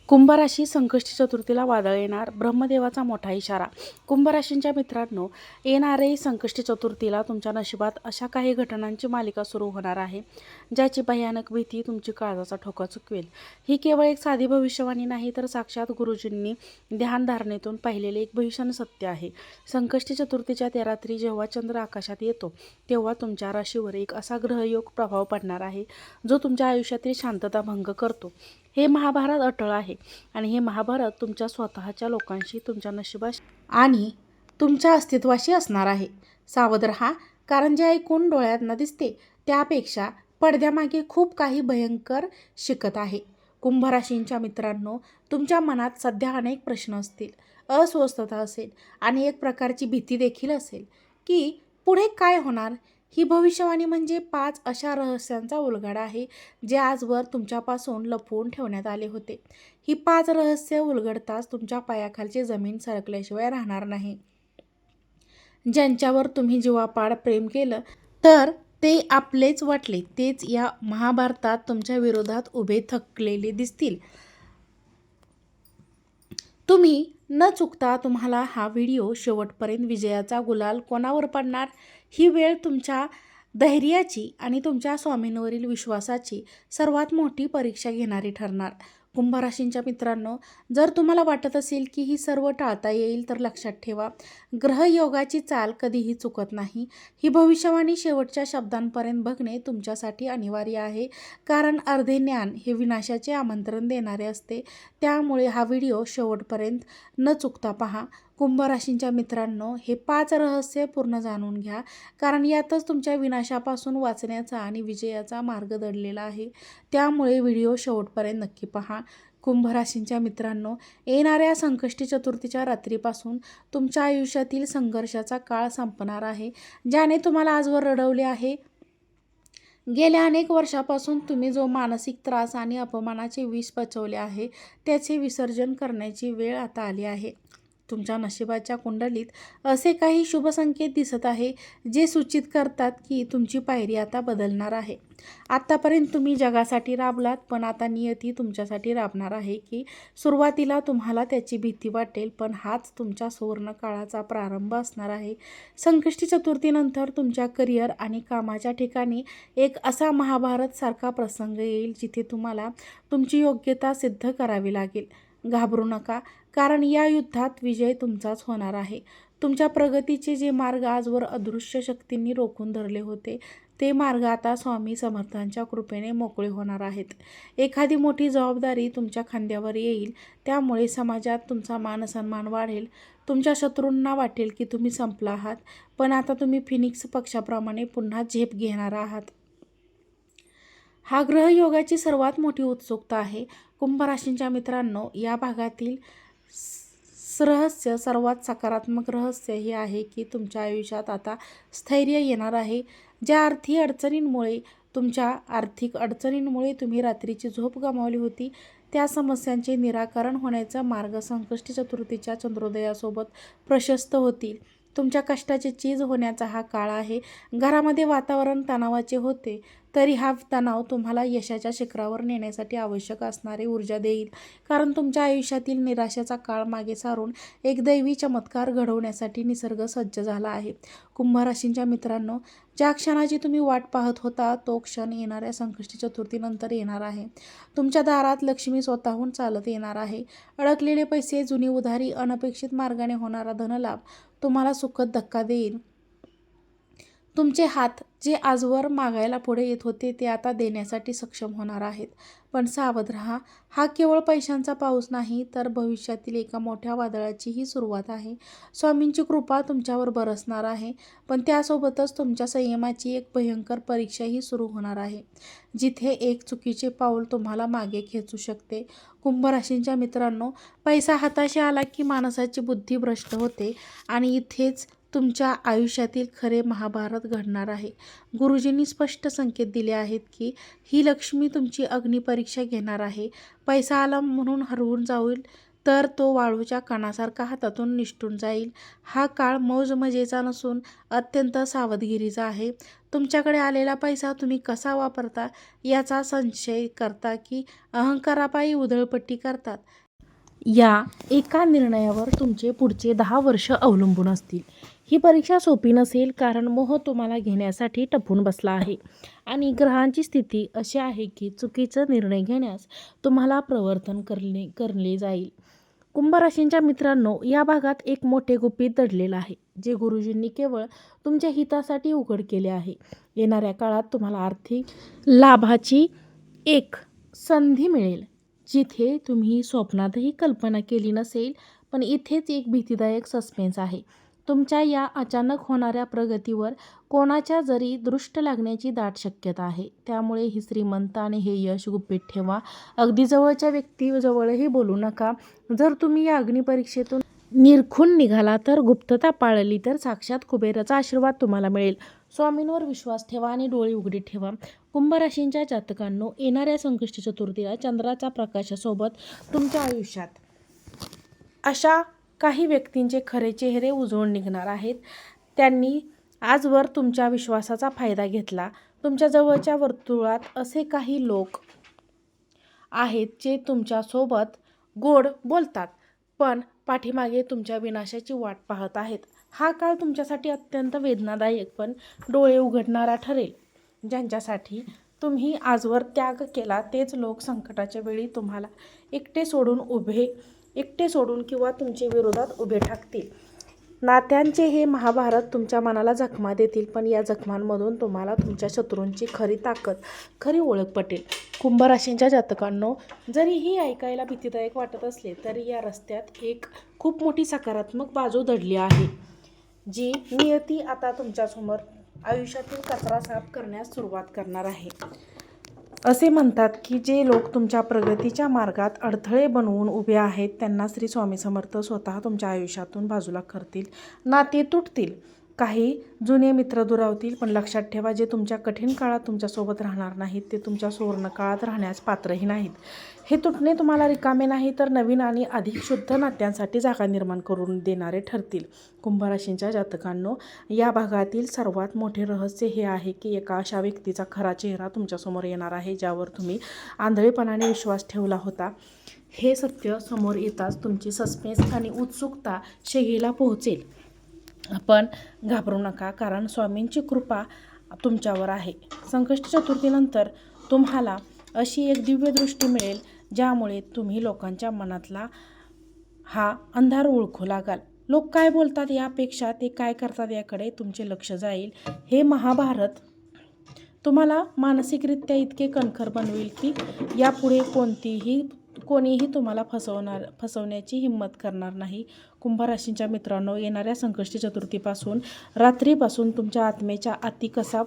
कुंभ राशी संकष्टी चतुर्थीला वादळ येणार, ब्रह्मदेवाचा मोठा इशारा. कुंभ राशींच्या मित्रांनो, येणारे संकष्टी चतुर्थीला तुमच्या नशिबात अशा काही घटनांची मालिका सुरू होणार आहे ज्याची भयानक भीती तुमची काळजाचा ठोका चुकवेल. ही केवळ एक साधी भविष्यवाणी नाही, तर साक्षात गुरुजींनी ध्यानधारणेतून पाहिलेले एक भीषण सत्य आहे. संकष्टी चतुर्थीच्या त्या रात्री जेव्हा चंद्र आकाशात येतो तेव्हा तुमच्या राशीवर एक असा ग्रहयोग प्रभाव पडणार आहे जो तुमच्या आयुष्यातील शांतता भंग करतो. हे महाभारत अटळ आहे आणि हे महाभारत तुमच्या स्वतःच्या लोकांशी, तुमच्या नशिबाशी आणि तुमच्या अस्तित्वाशी असणार आहे. सावध रहा, कारण जे ऐकून डोळ्यांना दिसते त्यापेक्षा पडद्यामागे खूप काही भयंकर शिकत आहे. कुंभ राशींच्या मित्रांनो, तुमच्या मनात सध्या अनेक प्रश्न असतील, अस्वस्थता असेल आणि एक प्रकारची भीती देखील असेल की पुढे काय होणार. ही भविष्यवाणी म्हणजे 5 अशा रहस्यांचा उलगडा आहे जे आजवर तुमच्यापासून लपवून ठेवण्यात आले होते. ही 5 रहस्य उलगडताच तुमच्या पायाखालची जमीन सरकल्याशिवाय राहणार नाही. ज्यांच्यावर तुम्ही जीवापाड प्रेम केलं तर ते आपलेच वाटले तेच या महाभारतात तुमच्या विरोधात उभे थकलेले दिसतील. तुम्ही न चुकता तुम्हाला हा व्हिडिओ शेवटपर्यंत विजयाचा गुलाल कोणावर पडणार, ही वेळ तुमच्या धैर्याची आणि तुमच्या स्वामींवरील विश्वासाची सर्वात मोठी परीक्षा घेणारी ठरणार. कुंभ राशींच्या मित्रांनो, जर तुम्हाला वाटत असेल की ही सर्व टाळता येईल तर लक्षात ठेवा, ग्रहयोगाची चाल कधीही चुकत नाही. ही भविष्यवाणी शेवटच्या शब्दांपर्यंत बघणे तुमच्यासाठी अनिवार्य आहे, कारण अर्धे ज्ञान हे विनाशाचे आमंत्रण देणारे असते. त्यामुळे हा व्हिडिओ शेवटपर्यंत न चुकता पहा. कुंभ राशींच्या मित्रांनो, हे 5 रहस्य पूर्ण जाणून घ्या, कारण यातच तुमच्या विनाशापासून वाचण्याचा आणि विजयाचा मार्ग दडलेला आहे. त्यामुळे व्हिडिओ शेवटपर्यंत नक्की पहा. कुंभ राशींच्या मित्रांनो, येणाऱ्या संकष्टी चतुर्थीच्या रात्रीपासून तुमच्या आयुष्यातील संघर्षाचा काळ संपणार आहे, ज्याने तुम्हाला आजवर रडवले आहे. गेल्या अनेक वर्षापासून तुम्ही जो मानसिक त्रास आणि अपमानाचे विष पचवले आहे त्याचे विसर्जन करण्याची वेळ आता आली आहे. तुमच्या नशिबाच्या कुंडलीत असे काही शुभ संकेत दिसत आहे जे सूचित करतात की तुमची पायरी आता बदलणार आहे. आत्तापर्यंत तुम्ही जगासाठी राबलात, पण आता नियती तुमच्यासाठी राबणार आहे. की सुरुवातीला तुम्हाला त्याची भीती वाटेल, पण हाच तुमच्या सुवर्ण काळाचा प्रारंभ असणार आहे. संकष्टी चतुर्थीनंतर तुमच्या करिअर आणि कामाच्या ठिकाणी एक असा महाभारत सारखा प्रसंग येईल जिथे तुम्हाला तुमची योग्यता सिद्ध करावी लागेल. घाबरू नका, कारण या युद्धात विजय तुमचाच होणार आहे. तुमच्या प्रगतीचे जे मार्ग आजवर अदृश्य शक्तींनी रोखून धरले होते ते मार्ग आता स्वामी समर्थांच्या कृपेने मोकळे होणार आहेत. एखादी मोठी जबाबदारी तुमच्या खांद्यावर येईल, त्यामुळे समाजात तुमचा मानसन्मान वाढेल. तुमच्या शत्रूंना वाटेल की तुम्ही संपला आहात, पण आता तुम्ही फिनिक्स पक्षाप्रमाणे पुन्हा झेप घेणार आहात. हा ग्रहयोगाची सर्वात मोठी उत्सुकता आहे. कुंभ राशींच्या मित्रांनो, या भागातील रहस्य, सर्वात सकारात्मक रहस्य हे आहे की तुमच्या आयुष्यात आता स्थैर्य येणार आहे. ज्या आर्थिक अडचणींमुळे तुम्ही रात्रीची झोप गमावली होती त्या समस्यांचे निराकरण होण्याचा मार्ग संकष्टी चतुर्थीच्या चंद्रोदयासोबत प्रशस्त होतील. तुमच्या कष्टाचे चीज होण्याचा हा काळ आहे. घरामध्ये वातावरण तणावाचे होते तरी हा तणाव तुम्हाला यशाच्या शिखरावर नेण्यासाठी आवश्यक असणारी ऊर्जा देईल, कारण तुमच्या आयुष्यातील निराशेचा काळ मागे सारून एक दैवी चमत्कार घडवण्यासाठी निसर्ग सज्ज झाला आहे. कुंभ राशींच्या मित्रांनो, ज्या क्षणाची तुम्ही वाट पाहत होता तो क्षण येणाऱ्या संकष्टी चतुर्थीनंतर येणार आहे. तुमच्या दारात लक्ष्मी स्वतःहून चालत येणार आहे. अडकलेले पैसे, जुनी उधारी, अनपेक्षित मार्गाने होणारा धनलाभ तुम्हाला सुखद धक्का देईल. तुमचे हात जे आजवर मागायला पुढे येत होते ते आता देण्यासाठी सक्षम होणार आहेत. पण सावध रहा, हा केवळ पैशांचा पाऊस नाही, तर भविष्यातील एका मोठ्या वादळाची ही सुरुवात आहे. स्वामींची कृपा तुमच्यावर बरसणार आहे, पण त्यासोबतच तुमच्या संयमाची एक भयंकर परीक्षाही सुरू होणार आहे, जिथे एक चुकीचे पाऊल तुम्हाला मागे खेचू शकते. कुंभ राशींच्या मित्रांनो, पैसा हाताशी आला की माणसाची बुद्धी भ्रष्ट होते आणि इथेच तुमच्या आयुष्यातील खरे महाभारत घडणार आहे. गुरुजींनी स्पष्ट संकेत दिले आहेत की ही लक्ष्मी तुमची अग्निपरीक्षा घेणार आहे. पैसा आला म्हणून हरवून जाईल तर तो वाळूच्या कणासारखा हातातून निसटून जाईल. हा काळ मौजमजेचा नसून अत्यंत सावधगिरीचा आहे. तुमच्याकडे आलेला पैसा तुम्ही कसा वापरता याचा संशय करता की अहंकारापायी उधळपट्टी करतात, या एका निर्णयावर तुमचे पुढचे 10 वर्ष अवलंबून असतील. ही परीक्षा सोपी नसेल, कारण मोह तुम्हाला घेण्यासाठी टपून बसला आहे आणि ग्रहांची स्थिती अशी आहे की चुकीचा निर्णय घेण्यास तुम्हाला प्रवर्तन करले जाईल. कुंभ राशींच्या मित्रांनो, या भागात एक मोठे गुपित दडलेलं आहे, जे गुरुजींनी केवळ तुमच्या हितासाठी उघड केले आहे. येणाऱ्या काळात तुम्हाला आर्थिक लाभाची एक संधी मिळेल, जिथे तुम्ही स्वप्नातही कल्पना केली नसेल. पण इथेच एक भीतीदायक सस्पेन्स आहे. तुमच्या या अचानक होणाऱ्या प्रगतीवर कोणाच्या जरी दृष्ट लागण्याची दाट शक्यता आहे. त्यामुळे ही श्रीमंत आणि हे यश गुपित ठेवा. अगदी जवळच्या व्यक्तीजवळही बोलू नका. जर तुम्ही या अग्निपरीक्षेतून निरखून निघाला तर, गुप्तता पाळली तर साक्षात कुबेराचा आशीर्वाद तुम्हाला मिळेल. स्वामींवर विश्वास ठेवा आणि डोळे उघडे ठेवा. कुंभ राशींच्या जातकांनो, येणाऱ्या संकष्टी चतुर्थीला चंद्राच्या प्रकाशासोबत तुमच्या आयुष्यात अशा काही व्यक्तींचे खरे चेहरे उजळून निघणार आहेत. त्यांनी आजवर तुमच्या विश्वासाचा फायदा घेतला. तुमच्या जवळच्या वर्तुळात असे काही लोक आहेत जे तुमच्यासोबत गोड बोलतात, पण पाठीमागे तुमच्या विनाशाची वाट पाहत आहेत. हा काळ तुमच्यासाठी अत्यंत वेदनादायक पण डोळे उघडणारा ठरेल. ज्यांच्यासाठी तुम्ही आजवर त्याग केला तेच लोक संकटाच्या वेळी तुम्हाला एकटे सोडून किंवा तुमच्या विरोधात उभे ठाकतील. नात्यांचे हे महाभारत तुमच्या मनाला जखमा देतील, पण या जखमांमधून तुम्हाला तुमच्या शत्रूंची खरी ताकद, खरी ओळख पटेल. कुंभ राशींच्या जातकांनो, जरी ही ऐकायला भीतीदायक वाटत असले तरी या रस्त्यात एक खूप मोठी सकारात्मक बाजू दडली आहे, जी नियती आता तुमच्यासमोर आयुष्यातील कचरा साफ करण्यास सुरुवात करणार आहे. असे म्हणतात की जे लोक तुमच्या प्रगतीच्या मार्गात अडथळे बनवून उभे आहेत, त्यांना श्री स्वामी समर्थ स्वतः तुमच्या आयुष्यातून बाजूला करतील. नाते तुटतील, काही जुने मित्र दुरावतील, पण लक्षात ठेवा, जे तुमच्या कठीण काळात तुमच्यासोबत राहणार नाहीत ते तुमच्या सुवर्ण काळात राहण्यास पात्रही नाहीत. हे तुटणे तुम्हाला रिकामे नाही तर नवीन आणि अधिक शुद्ध नात्यांसाठी जागा निर्माण करून देणारे ठरतील. कुंभ राशींच्या जातकांनो, या भागातील सर्वात मोठे रहस्य हे आहे की एका अशा व्यक्तीचा खरा चेहरा तुमच्यासमोर येणार आहे, ज्यावर तुम्ही आंधळेपणाने विश्वास ठेवला होता. हे सत्य समोर येताच तुमची सस्पेन्स आणि उत्सुकता शिगेला पोहोचेल. पण घाबरू नका, कारण स्वामींची कृपा तुमच्यावर आहे. संकष्टी चतुर्थीनंतर तुम्हाला अशी एक दिव्य दृष्टी मिळेल, ज्यामुळे तुम्ही लोकांच्या मनातला हा अंधार ओळखू लागाल. लोक काय बोलतात यापेक्षा ते काय करतात याकडे तुमचे लक्ष जाईल. हे महाभारत तुम्हाला मानसिकरित्या इतके कणखर बनवेल की यापुढे कोणीही तुम्हाला फसवण्याची हिंमत करणार नाही. कुंभ राशींच्या मित्रांनो, येणाऱ्या संकष्टी चतुर्थीपासून रात्रीपासून तुमच्या आत्मेच्या आती कसा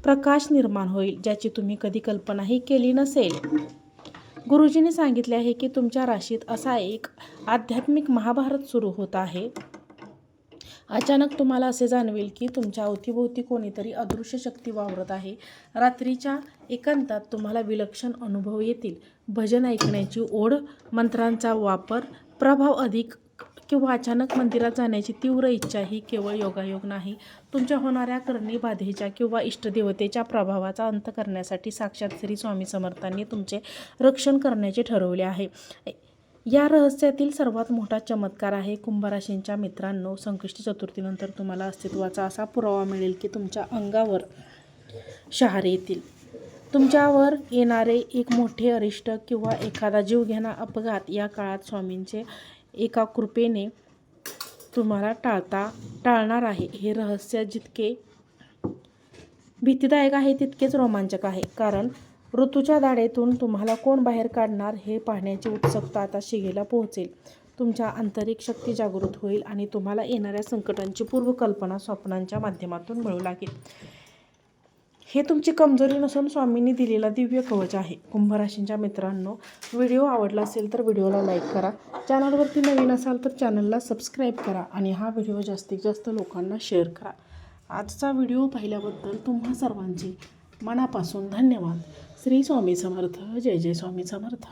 प्रकाश निर्माण होईल, ज्याची तुम्ही कधी कल्पनाही केली नसेल. गुरुजींनी सांगितले आहे की तुमच्या राशीत असा एक आध्यात्मिक महाभारत सुरू होत आहे. अचानक तुम्हाला असे जाणवेल की तुमच्या अवतीभोवती कोणीतरी अदृश्य शक्ती वावरत आहे. रात्रीच्या एकांतात तुम्हाला विलक्षण अनुभव येतील. भजन ऐकण्याची ओढ, मंत्रांचा वापर, प्रभाव अधिक किंवा अचानक मंदिरात जाण्याची तीव्र इच्छा ही केवळ योगायोग नाही. तुमच्या होणाऱ्या करणी बाधेच्या किंवा इष्टदेवतेच्या प्रभावाचा अंत करण्यासाठी साक्षात श्री स्वामी समर्थांनी तुमचे रक्षण करण्याचे ठरवले आहे. या रहस्यातील सर्वात मोठा चमत्कार आहे. कुंभ राशींच्या मित्रांनो, संकष्टी चतुर्थीनंतर तुम्हाला अस्तित्वाचा असा पुरावा मिळेल की तुमच्या अंगावर शहारे येतील. तुमच्यावर येणारे एक मोठे अरिष्ट किंवा एखादा जीवघेणा अपघात या काळात स्वामींचे एका कृपेने तुम्हाला टाळणार आहे. हे रहस्य जितके भीतीदायक आहे तितकेच रोमांचक आहे, कारण ऋतूच्या दाढेतून तुम्हाला कोण बाहेर काढणार हे पाहण्याची उत्सुकता आता शिगेला पोहोचेल. तुमच्या आंतरिक शक्ती जागृत होईल आणि तुम्हाला येणाऱ्या संकटांची पूर्वकल्पना स्वप्नांच्या माध्यमातून मिळू लागेल. हे तुमची कमजोरी नसून स्वामींनी दिलेला दिव्य कवच आहे. कुंभ राशींच्या मित्रांनो, व्हिडिओ आवडला असेल तर व्हिडिओला लाईक करा. चॅनलवरती नवीन असाल तर चॅनलला सबस्क्राईब करा आणि हा व्हिडिओ जास्तीत जास्त लोकांना शेअर करा. आजचा व्हिडिओ पाहिल्याबद्दल तुम्हा सर्वांचे मनापासून धन्यवाद. श्री स्वामी समर्थ. जय जय स्वामी समर्थ.